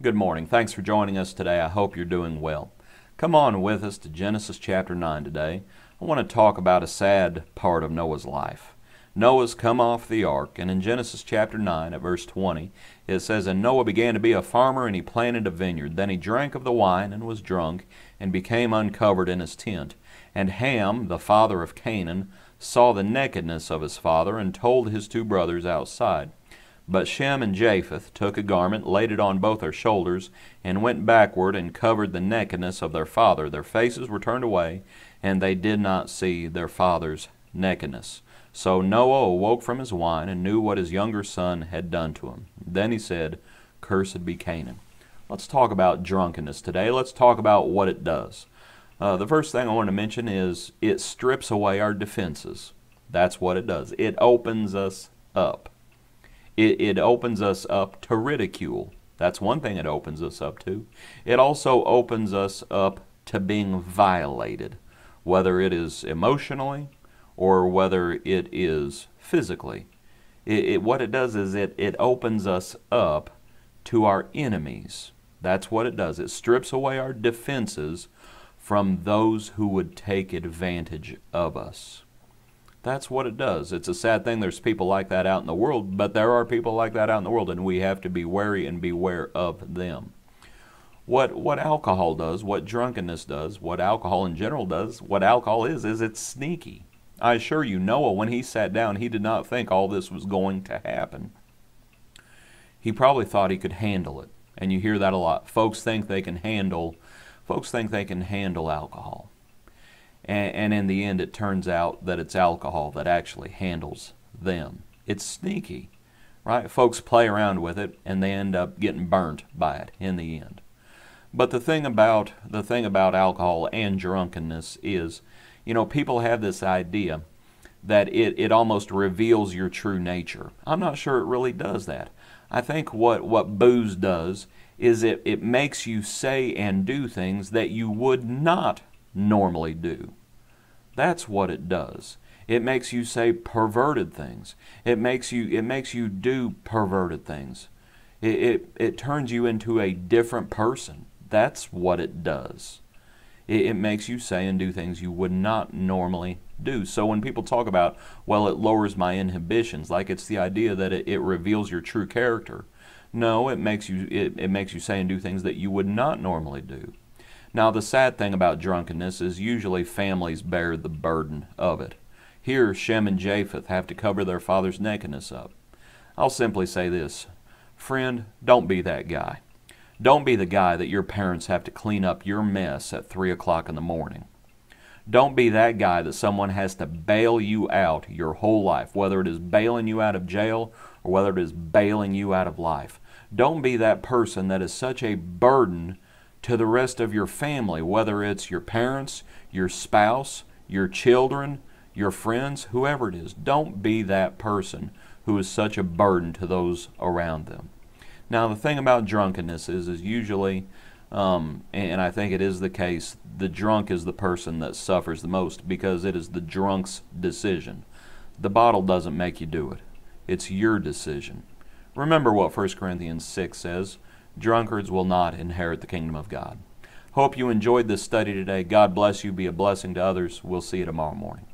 Good morning. Thanks for joining us today. I hope you're doing well. Come on with us to Genesis chapter 9 today. I want to talk about a sad part of Noah's life. Noah's come off the ark, and in Genesis chapter 9 at verse 20, it says, "And Noah began to be a farmer, and he planted a vineyard. Then he drank of the wine, and was drunk, and became uncovered in his tent. And Ham, the father of Canaan, saw the nakedness of his father, and told his two brothers outside. But Shem and Japheth took a garment, laid it on both their shoulders, and went backward and covered the nakedness of their father. Their faces were turned away, and they did not see their father's nakedness. So Noah awoke from his wine and knew what his younger son had done to him. Then he said, 'Cursed be Canaan.'" Let's talk about drunkenness today. Let's talk about what it does. The first thing I want to mention is it strips away our defenses. That's what it does. It opens us up. It opens us up to ridicule. That's one thing it opens us up to. It also opens us up to being violated, whether it is emotionally or whether it is physically. What it does is it opens us up to our enemies. That's what it does. It strips away our defenses from those who would take advantage of us. That's what it does. It's a sad thing there's people like that out in the world, but there are people like that out in the world, and we have to be wary and beware of them. What alcohol does, what drunkenness does, what alcohol in general does, what alcohol is it's sneaky. I assure you, Noah, when he sat down, he did not think all this was going to happen. He probably thought he could handle it, and you hear that a lot. Folks think they can handle alcohol. And in the end, it turns out that it's alcohol that actually handles them. It's sneaky, right? Folks play around with it, and they end up getting burnt by it in the end. But the thing about alcohol and drunkenness is, people have this idea that it almost reveals your true nature. I'm not sure it really does that. I think what booze does is it makes you say and do things that you would not normally do. That's what it does. It makes you say perverted things. It makes you do perverted things. It turns you into a different person. That's what it does. It makes you say and do things you would not normally do. So when people talk about, well, it lowers my inhibitions, like it's the idea that it reveals your true character. No, it makes you say and do things that you would not normally do. Now, the sad thing about drunkenness is usually families bear the burden of it. Here, Shem and Japheth have to cover their father's nakedness up. I'll simply say this. Friend, don't be that guy. Don't be the guy that your parents have to clean up your mess at 3 o'clock in the morning. Don't be that guy that someone has to bail you out your whole life, whether it is bailing you out of jail or whether it is bailing you out of life. Don't be that person that is such a burden to the rest of your family, whether it's your parents, your spouse, your children, your friends, whoever it is. Don't be that person who is such a burden to those around them. Now, the thing about drunkenness is usually, and I think it is the case, the drunk is the person that suffers the most because it is the drunk's decision. The bottle doesn't make you do it. It's your decision. Remember what 1 Corinthians 6 says, drunkards will not inherit the kingdom of God. Hope you enjoyed this study today. God bless you. Be a blessing to others. We'll see you tomorrow morning.